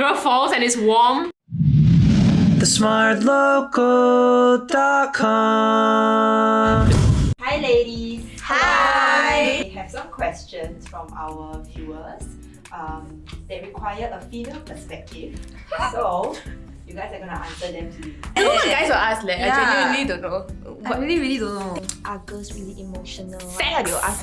mirror falls and it's warm. TheSmartLocal.com. Hi ladies. Hi. We have some questions from our viewers. They require a female perspective. So you guys are gonna answer them today. I know what guys will ask, like, Yeah. I genuinely don't know. I really don't know. Are girls really emotional? Sex. They will ask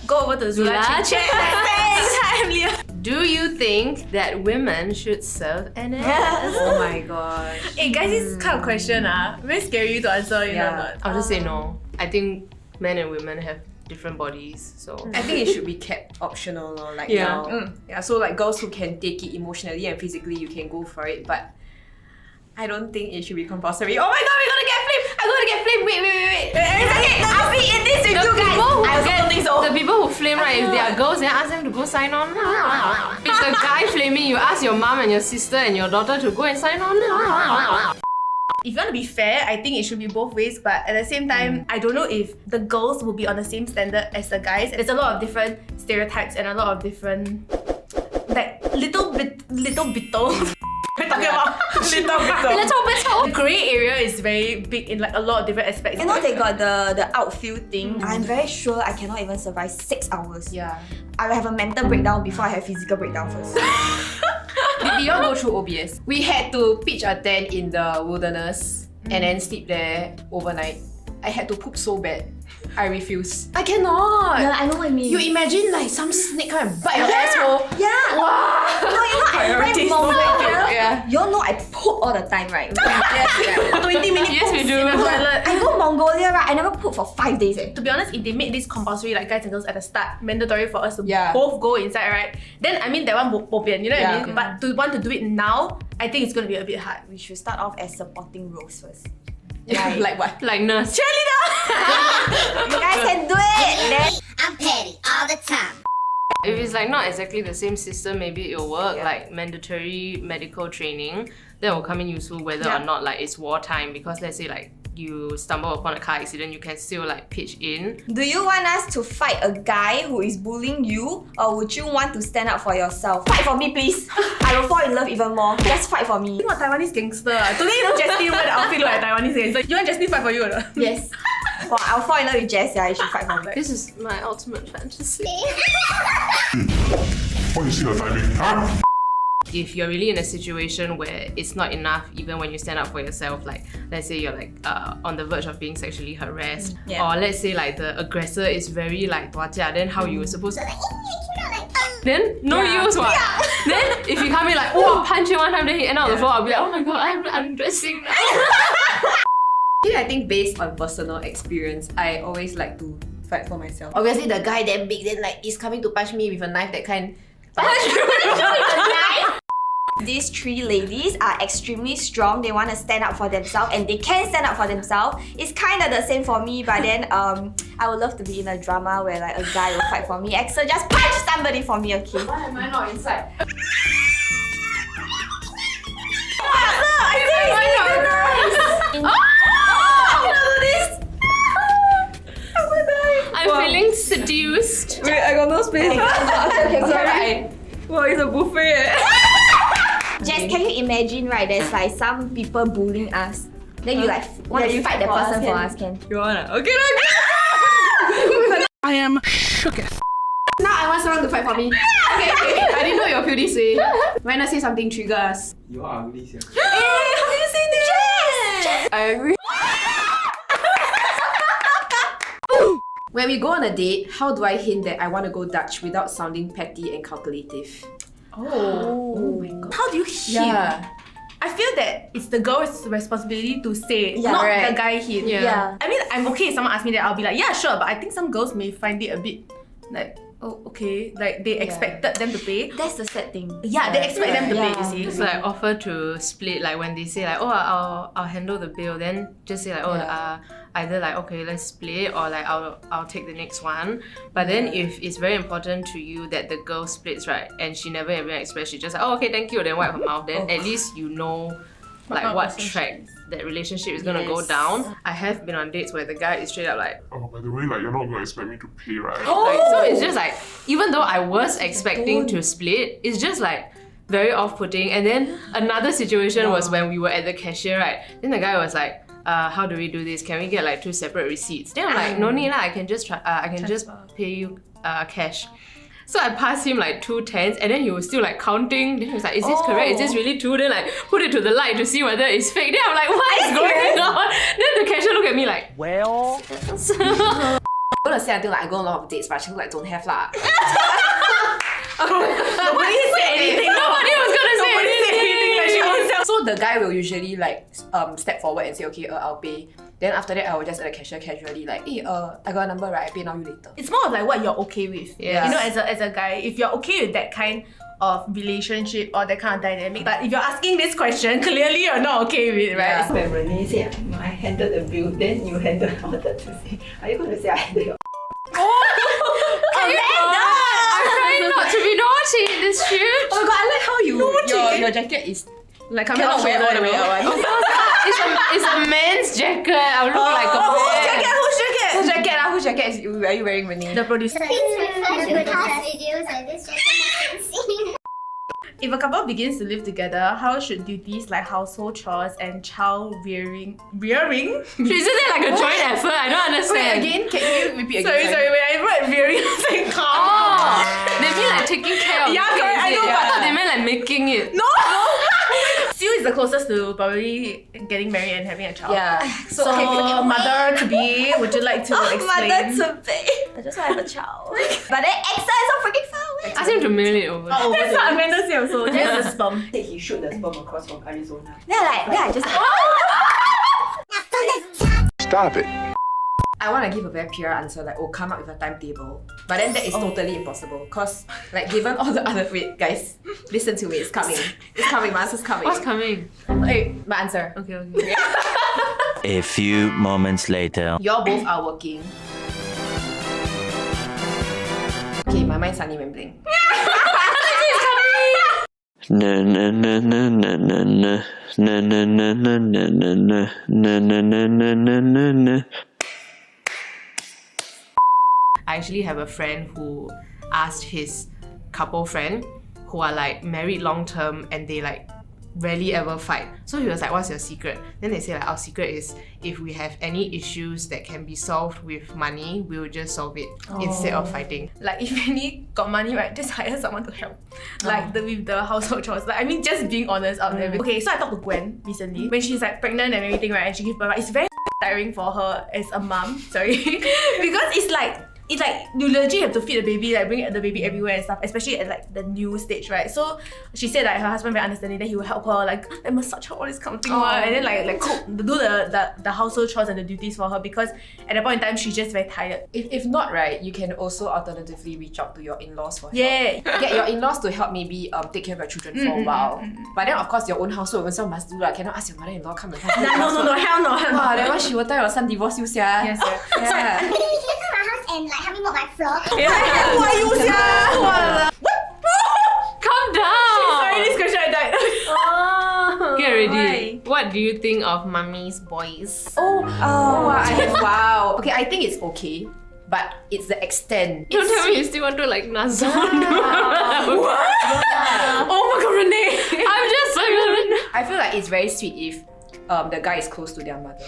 Go over to Zula. Zula, Check. Thanks. Do you think that women should serve NS? Oh my gosh. Hey guys, this kind of question very scary to answer, you know. Not? I'll just say no. I think men and women have different bodies, so I think it should be kept optional, like Yeah. now. Yeah, so like girls who can take it emotionally and physically, you can go for it, but I don't think it should be compulsory. Oh my god, we're gonna get flamed! I'm gonna get flamed! Wait. It's okay, I'll be in this with you guys! I also don't think so. the people who flame, right, if they are girls, then ask them to go sign on. If the guy flaming, you ask your mom and your sister and your daughter to go and sign on. If you want to be fair, I think it should be both ways, but at the same time, I don't know if the girls will be on the same standard as the guys. There's a lot of different stereotypes and a lot of different, like, little bit. We're talking about little bit. The grey area is very big in like a lot of different aspects. You know they got the outfield thing. I'm very sure I cannot even survive 6 hours. Yeah. I will have a mental breakdown before I have physical breakdown first. Did you all go through OBS? We had to pitch a tent in the wilderness and then sleep there overnight. I had to poop so bad. I refuse. I cannot! Yeah, I know what you mean. You imagine like some snake come and bite your asshole. Yeah! Wow! No, you know, I'm very Priorities. mongolian. Yeah. You all know I poop all the time, right? Yes, 20 minutes Yes, we do. in the toilet. I go Mongolia, right? I never poop for 5 days. To be honest, if they made this compulsory, like guys and girls at the start, mandatory for us to Yeah. both go inside, right? Then I mean that one bo pian, you know what I Yeah. mean? But to want to do it now, I think it's gonna be a bit hard. We should start off as supporting roles first. Like what? Like nurse. You guys can do it! Then I'm petty all the time. If it's like not exactly the same system, maybe it'll work. Like mandatory medical training, that will come in useful whether or not like it's wartime. Because let's say like you stumble upon a car accident, you can still like pitch in. do you want us to fight a guy who is bullying you, or would you want to stand up for yourself? Fight for me, please! I will fall in love even more. Just fight for me. You know Taiwanese gangster. Today, you know Jasmine wear the outfit look like Taiwanese gangster. You want Jasmine fight for you or not? Yes. Well, I'll fall in love with Jess, yeah, you should fight for me. This is my ultimate fantasy. What you see the timing? Huh? If you're really in a situation where it's not enough even when you stand up for yourself, like let's say you're like on the verge of being sexually harassed, or let's say like the aggressor is very like tuajia, then how you were supposed to then no use what? Then if you come in like, oh, punch him one time, then he end up on the floor, I'll be like, oh my god, I'm undressing now. I think based on personal experience, I always like to fight for myself. Obviously the guy that big then like is coming to punch me with a knife, that kind. These 3 ladies are extremely strong. They want to stand up for themselves and they can stand up for themselves. It's kind of the same for me, but then I would love to be in a drama where like a guy will fight for me. Axel, just punch somebody for me, okay? Why am I not inside? I'm feeling seduced. Wait, I got no space. Okay, Sorry. Wow, it's a buffet. Jess, can you imagine, right, there's like some people bullying us. Then you like want to fight the person for us, can? You wanna? Okay. I am shooketh. Now I want someone to fight for me. Okay. I didn't know you'll feel this way. When I say something triggers. You are ugly, sia. Hey, how can you say this? Yes! I agree. When we go on a date, how do I hint that I want to go Dutch without sounding petty and calculative? Oh my god. How do you hint? Yeah. I feel that it's the girl's responsibility to say, Yeah, not right. the guy hint. Yeah. I mean, I'm okay if someone asks me that, I'll be like, yeah, sure, but I think some girls may find it a bit like, oh, okay, like they expected them to pay. That's the sad thing. Yeah, they expect them to pay, you see. Just like offer to split, like when they say like, oh, I'll handle the bill, then just say like, oh, either like, okay, let's split, or like I'll take the next one. But then if it's very important to you that the girl splits, right, and she never even express, she just like, oh, okay, thank you, then wipe her mouth, then at least you know like what track that relationship is gonna go down. I have been on dates where the guy is straight up like, Oh, by the way, like, you're not gonna expect me to pay, right? like, so it's just like, even though I was expecting to split, it's just like very off-putting. And then another situation was when we were at the cashier, right? Then the guy was like, how do we do this? Can we get like 2 separate receipts? Then I'm like, no need lah, I can just pay you cash. So I passed him like 2 tens, and then he was still like counting. Then he was like, is this correct? Is this really 2? Then like put it to the light to see whether it's fake. Then I'm like, what is going on? Then the cashier looked at me like, Well, I'm gonna say until like I go on a lot of dates, but actually like don't have lah. Nobody said anything. nobody was gonna say anything. Like she was So the guy will usually like step forward and say, okay, I'll pay. Then after that, I will just at the cashier casually like, hey, I got a number, right? I pay now, you later. It's more of like what you're okay with. Yes. You know, as a guy, if you're okay with that kind of relationship or that kind of dynamic, but if you're asking this question, clearly you're not okay with it, right? Yeah. When Renee said, I handled the bill, then you handled, I wanted to say, are you going to say I handled your I'm trying not to be naughty in this shoot. Oh my god, I like how your jacket is Like coming cannot off wear all the way out. It's a man's jacket. I'll look like a man. Whose jacket are you wearing, Renee? The producer. Please refer to the past videos and this jacket has been seen. If a couple begins to live together, how should duties like household chores and child rearing? Isn't it like a joint effort? I don't understand. Wait, again? Can you repeat again? Sorry, when I read rearing, I was like, come on. They mean like taking care of Yeah, it, correct, I is it? know, I but- thought they meant like making it. No! Siu is the closest to probably getting married and having a child. Yeah. So, mother to be, would you like to explain? Mother to be. I just want to have a child. But then Exa is so freaking far away. Ask him to mail it over. Oh, that's what Amanda said also. Just the sperm. He shoot the sperm across from Arizona. Then I just Stop it. I want to give a very pure answer, like, oh, come up with a timetable. But then that is totally impossible. Because, like, given all the other... Wait, guys. Listen to me. It's coming. It's coming. My answer's coming. What's coming? Hey, my answer. Okay. A few moments later. Y'all both are working. Okay, my mind's suddenly rambling. Na na na na na na na na na na na na na na na na na na na. I actually have a friend who asked his couple friend who are like married long term and they like rarely ever fight. So he was like, what's your secret? Then they say like, our secret is if we have any issues that can be solved with money, we'll just solve it instead of fighting. Like if any got money, right, just hire someone to help. Like with the household chores. Like I mean, just being honest out there. Okay, so I talked to Gwen recently when she's like pregnant and everything, right, and she gives birth. Right, it's very tiring for her as a mom. Sorry, because it's like you legit have to feed the baby, like bring the baby everywhere and stuff, especially at like the new stage, right? So she said like her husband very understanding that he will help her, like massage her, all this kind of thing, and then like cook, do the household chores and the duties for her because at that point in time she's just very tired. If not, right, you can also alternatively reach out to your in-laws for help. Yeah. Get your in-laws to help maybe take care of your children for a while. But then of course your own household also must do lah. Cannot ask your mother-in-law come and help. No, hell no. Wow, that one she will tell your son divorce you, sia. Yes, sir. Yeah. Maybe you can come to my house and like help me mop my floor. Calm down! Sorry, this question I died. Get ready. What do you think of mummy's boys? Wow. Okay, I think it's okay. But it's the extent. Don't tell me you still want to like Nazon. Oh my god, Renee. I'm just like, I feel like it's very sweet if the guy is close to their mother.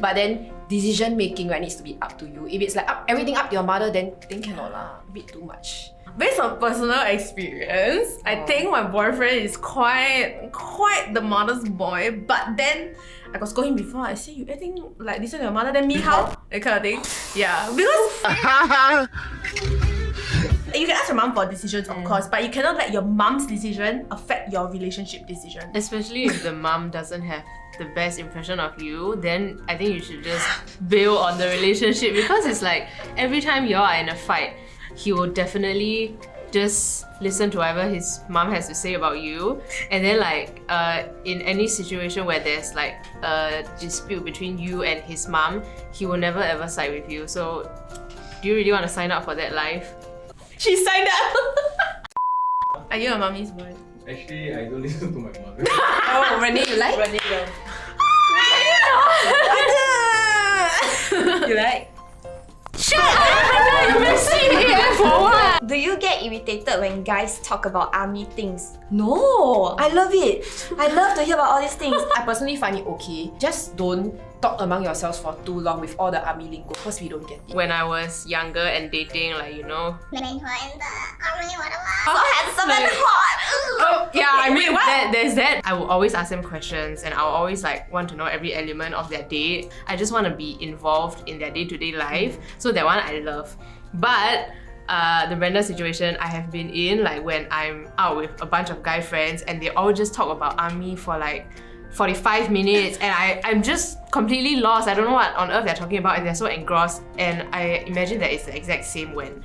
But then decision making right needs to be up to you. If it's like everything up to your mother, then cannot lah. A bit too much. Based on personal experience, I think my boyfriend is quite the mother's boy. But then I got scold him before. I say, you acting like listen to your mother, then me how? That kind of thing. Yeah, because you can ask your mom for decisions, of course, but you cannot let your mom's decision affect your relationship decision. especially if the mom doesn't have the best impression of you, then I think you should just bail on the relationship because it's like every time y'all are in a fight, he will definitely just listen to whatever his mom has to say about you, and then like in any situation where there's like a dispute between you and his mom, he will never ever side with you. So do you really want to sign up for that life? She signed up. Are you a mommy's boy? Actually, I don't listen to my mother. Oh, Renee, you like? Renee will. You like? Do you get irritated when guys talk about army things? No, I love it. I love to hear about all these things. I personally find it okay. Just don't talk among yourselves for too long with all the army lingo because we don't get it. When I was younger and dating, like, you know. When I were in the army, what about? So handsome and hot. Oh, yeah, I mean, there's that. I will always ask them questions and I'll always like want to know every element of their day. I just want to be involved in their day-to-day life. So that one I love. But the random situation I have been in, like when I'm out with a bunch of guy friends and they all just talk about army for like 45 minutes and I'm just completely lost. I don't know what on earth they're talking about and they're so engrossed, and I imagine that it's the exact same when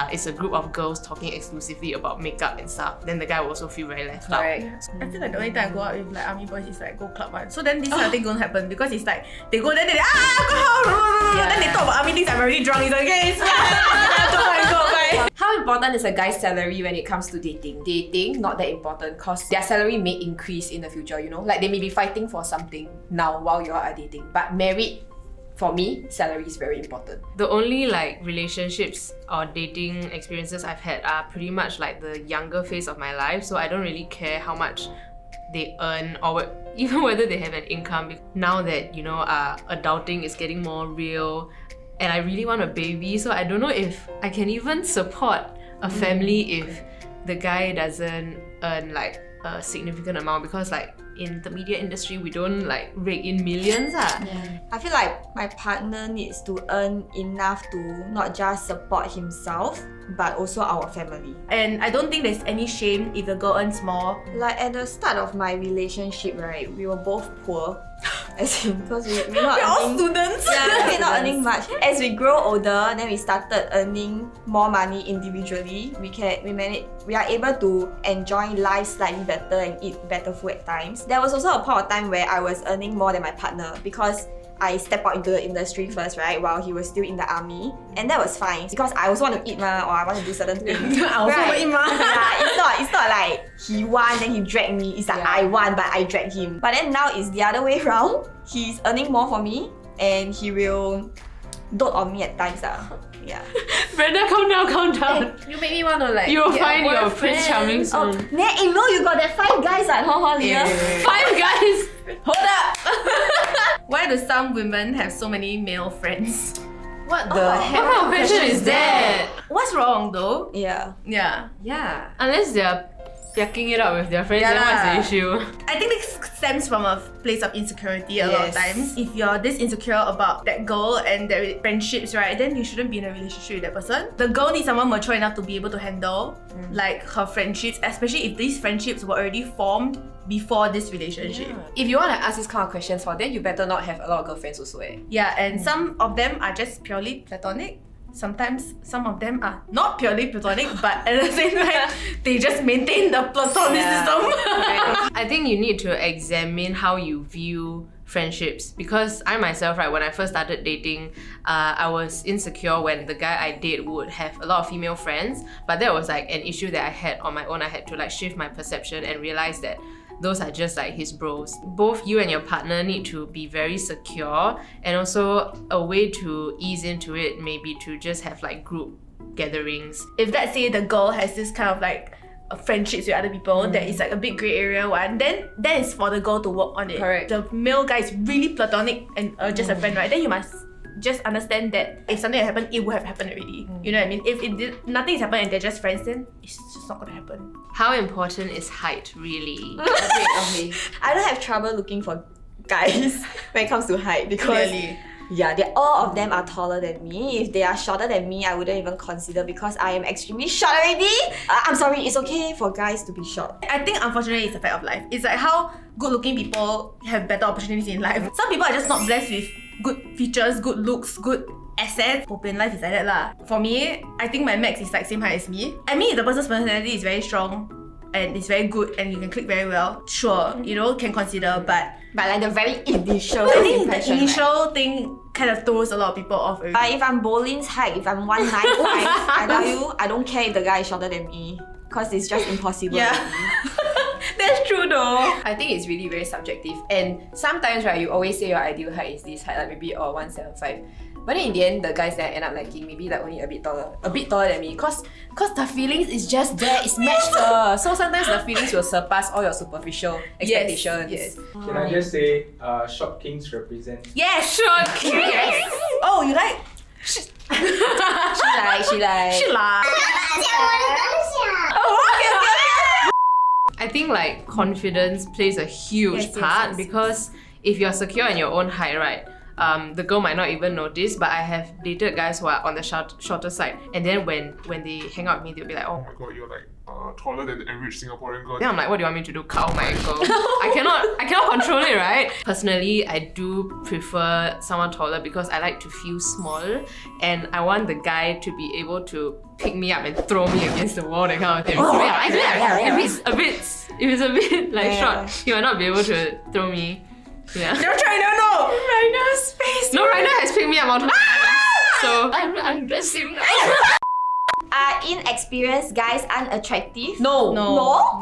it's a group of girls talking exclusively about makeup and stuff. Then the guy will also feel very left out. I feel like the only time I go out with like army boys is like go club one. So then this kind of thing gonna happen because it's like they go then they then they talk about army things. I'm already drunk. It's like okay, it's bye. How important is a guy's salary when it comes to dating? Dating, not that important because their salary may increase in the future, you know? Like they may be fighting for something now while you are dating. But married, for me, salary is very important. The only like relationships or dating experiences I've had are pretty much like the younger phase of my life, so I don't really care how much they earn or even whether they have an income. Now that, you know, adulting is getting more real and I really want a baby, so I don't know if I can even support a family if the guy doesn't earn like a significant amount, because like in the media industry we don't like rake in millions. I feel like my partner needs to earn enough to not just support himself but also our family. And I don't think there's any shame if the girl earns more. Like at the start of my relationship, right, we were both poor. As in, because we're not all earning, students. Yeah, we're not earning much. As we grow older, then we started earning more money individually. We are able to enjoy life slightly better and eat better food at times. There was also a point of time where I was earning more than my partner because I stepped out into the industry first, right, while he was still in the army, and that was fine because I also want to eat or I want to do certain things. I also want to eat Yeah, it's not like he want then he drag me. It's like I want but I drag him. But then now it's the other way around. He's earning more for me and he will dote on me at times. Yeah. Brenda, calm down. You make me want to like. You will find your Prince Charming soon. No, you got that 5 guys at Hong Leah. 5 guys! Hold up! Why do some women have so many male friends? What the heck? What kind of question is that? What's wrong though? Yeah. Yeah. Unless they're yucking it up with their friends, then what's the issue? I think this stems from a place of insecurity a lot of times. If you're this insecure about that girl and their friendships, right, then you shouldn't be in a relationship with that person. The girl needs someone mature enough to be able to handle like her friendships, especially if these friendships were already formed before this relationship. If you want to ask these kind of questions, then you better not have a lot of girlfriends also. Yeah, and some of them are just purely platonic. Sometimes some of them are not purely platonic, but at the same time, they just maintain the platonicism. I think you need to examine how you view friendships, because I myself, right, when I first started dating, I was insecure when the guy I date would have a lot of female friends, but that was like an issue that I had on my own. I had to like shift my perception and realize that those are just like his bros. Both you and your partner need to be very secure, and also a way to ease into it maybe to just have like group gatherings. If let's say the girl has this kind of like friendships with other people that is like a big grey area one, then that is for the girl to work on it. Correct. The male guy is really platonic and just a friend, right? Then you must just understand that if something had happened, it would have happened already. You know what I mean? If nothing has happened and they're just friends, then it's just not gonna happen. How important is height, really? Okay. I don't have trouble looking for guys when it comes to height because all of them are taller than me. If they are shorter than me, I wouldn't even consider because I am extremely short already. I'm sorry, it's okay for guys to be short. I think unfortunately it's a fact of life. It's like how good-looking people have better opportunities in life. Some people are just not blessed with good features, good looks, good assets. Open life is like that lah. For me, I think my max is like same height as me. I mean, if the person's personality is very strong and it's very good and you can click very well, sure, you know, can consider, but like the very initial I think impression, the initial thing kind of throws a lot of people off already. If I'm Bolin's height, if I'm 195, I tell you, I don't care if the guy is shorter than me because it's just impossible. That's true though. I think it's really very subjective. And sometimes, right, you always say your ideal height is this height, like maybe 175. But then in the end, the guys that I end up liking maybe like only a bit taller than me. Cause the feelings is just there, it's matched. So sometimes the feelings will surpass all your superficial expectations. Yes. Can I just say, short kings represent? Yes, short king. Yes. Oh, you like? She like. She like. I think like confidence plays a huge part because if you're secure in your own height, right? The girl might not even notice, but I have dated guys who are on the shorter side, and then when they hang out with me, they'll be like, Oh oh. my god, you're like taller than the average Singaporean girl. Then I'm like, what do you want me to do? Cow my ankle? I cannot control it, right? Personally, I do prefer someone taller because I like to feel small, and I want the guy to be able to pick me up and throw me against the wall, that kind of thing. If it's a bit like short, he might not be able to throw me. Yeah. You're trying to know. Raina's face. No, Raina has picked me up multiple times. So I'm undressing now. Are inexperienced guys unattractive? No.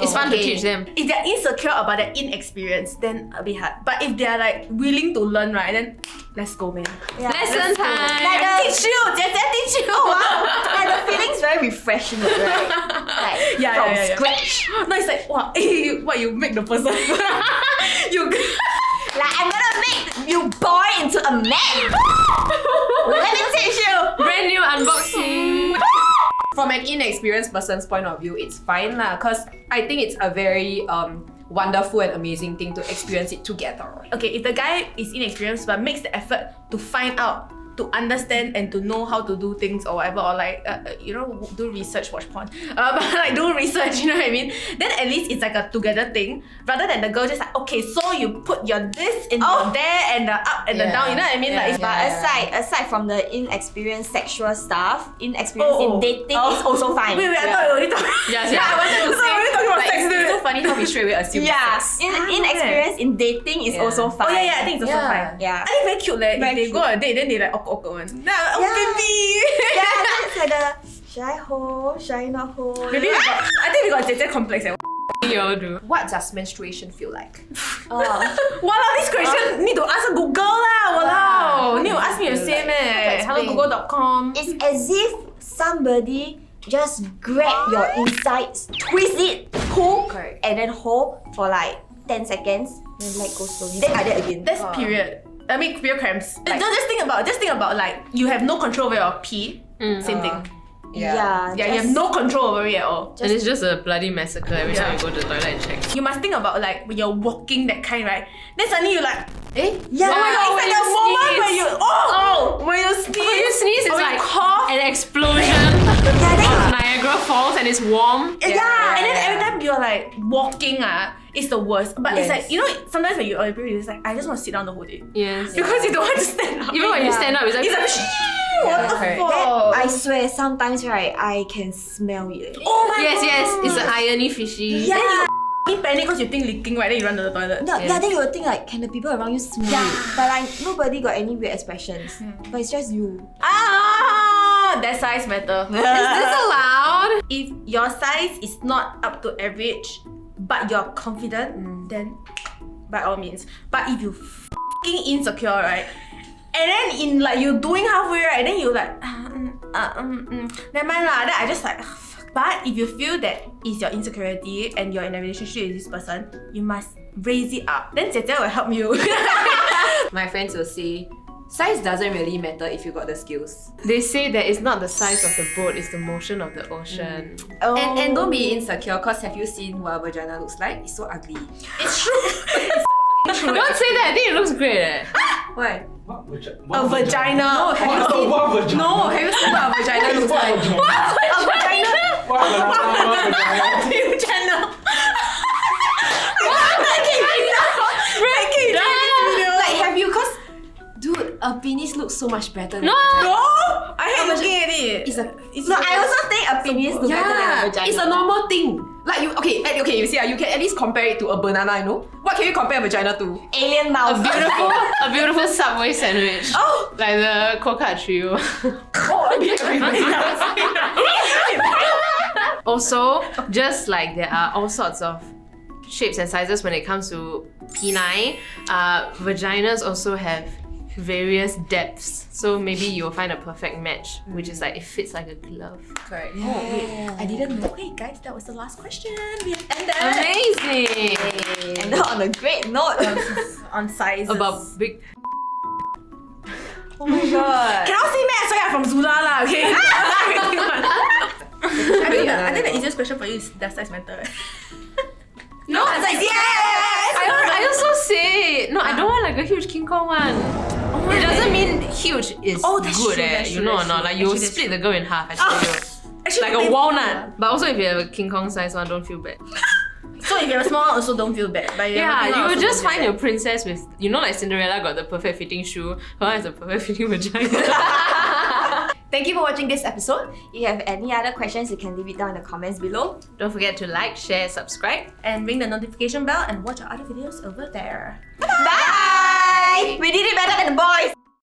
It's fun to teach them. If they're insecure about their inexperience, then a bit hard. But if they're like willing to learn, right, then let's go, man. Lesson time. Like the, Teach you, teach you. oh wow, like the feeling's very refreshing, right? Like from scratch. No, it's like, wow, you make the person. you. Like I'm gonna make you boy into a man. Let me teach you. Brand new unboxing. From an inexperienced person's point of view, it's fine lah. Cause I think it's a very wonderful and amazing thing to experience it together. Okay, if the guy is inexperienced but makes the effort to find out, to understand and to know how to do things or whatever, or like do research, watch porn, but like do research, you know what I mean? Then at least it's like a together thing, rather than the girl just like, okay, so you put your this in your there and the up and the down, you know what I mean? Like, But aside from the inexperienced sexual stuff, inexperienced in dating is also fine. Wait, I thought you only talking. I wanted to say. We're talking about sex, It's dude. so funny how we straight away assume sex. Inexperienced in dating is also fine. Oh yeah, I think it's also fine. Yeah. I think very cute like, Very if they cute. go on a date, then they like awkward one. Nah, oh baby. Yeah, that's like the should I hold? Should I not hold? Maybe I think we got JJ complex. You all do. What does menstruation feel like? Walao, this question need to ask Google lah. Walao, need to ask me the same Hello Google.com. It's as if somebody just grab your insides, twist it, pull, and then hold for like 10 seconds, then let go slowly. Then like that again. That's period. I mean period cramps. Just think about like you have no control over your pee. Same thing. Yeah, Yeah, you have no control over it at all. And it's just a bloody massacre every time you go to the toilet and check. You must think about like when you're walking that kind, right? Then suddenly you like, Yeah. oh my god, it's like the moment when you when you sneeze. When you sneeze, it's or you like cough. an explosion of Niagara Falls and it's warm. Yeah. And then every time you're like walking, it's the worst. But it's like, you know, sometimes when you're it's like, I just want to sit down the whole day. Yes. Because you don't want to stand up. Even when you stand up, it's like, what the fuck? I swear, sometimes right, I can smell it. Oh my yes, god. yes, it's an irony fishy. Yeah. Then you panic because you think leaking, right? Then you run to the toilet. No, yeah, then you will think like, can the people around you smell it? But like, nobody got any weird expressions. But it's just you. That size matter. Is this allowed? If your size is not up to average, but you're confident, then by all means. But if you f***ing insecure, right? And then in like you doing halfway, right? Then you like, never mind lah. Then I just like, fuck. But if you feel that it's your insecurity and you're in a relationship with this person, you must raise it up. Then Jie will help you. My friends will say, size doesn't really matter if you got the skills. They say that it's not the size of the boat, it's the motion of the ocean. And don't be insecure, cause have you seen what a vagina looks like? It's so ugly. It's true. Don't say that, I think it looks great. Why? A vagina. No, have you seen? No, have you seen what a vagina looks like? A vagina. Vagina. Like, have you? Cause, dude, a penis looks so much better than No! a vagina. No! I hate looking at it. No, I also think a penis looks better than a vagina. It's a normal thing. Like you, you see, you can at least compare it to a banana, you know? What can you compare a vagina to? Alien mouth. A beautiful Subway sandwich. Oh! Like the Coca trio. Oh, Also, just like there are all sorts of shapes and sizes when it comes to peni. Vaginas also have various depths, so maybe you'll find a perfect match, which is like it fits like a glove. Correct. Oh wait, I didn't know. Hey guys, that was the last question. We have ended. Amazing! And on a great note. On sizes. About big. Oh my god. Cannot say man, sorry, I'm from Zula lah, okay? I think the easiest question for you is, does size matter? No, I was like, yes! I also say no. I don't want like a huge King Kong one. It doesn't mean huge is that's good, true, that's you true, know or that's not? true. Like you'll Actually, that's split the girl in half. I tell you, Actually, like a walnut. But also, if you have a King Kong size one, don't feel bad. So if you're small, also don't feel bad. But Yeah, you will just find your princess with, you know, like Cinderella got the perfect fitting shoe. Her one has a perfect fitting vagina. Thank you for watching this episode. If you have any other questions, you can leave it down in the comments below. Don't forget to like, share, subscribe. And ring the notification bell and watch our other videos over there. Bye! We did it better than the boys!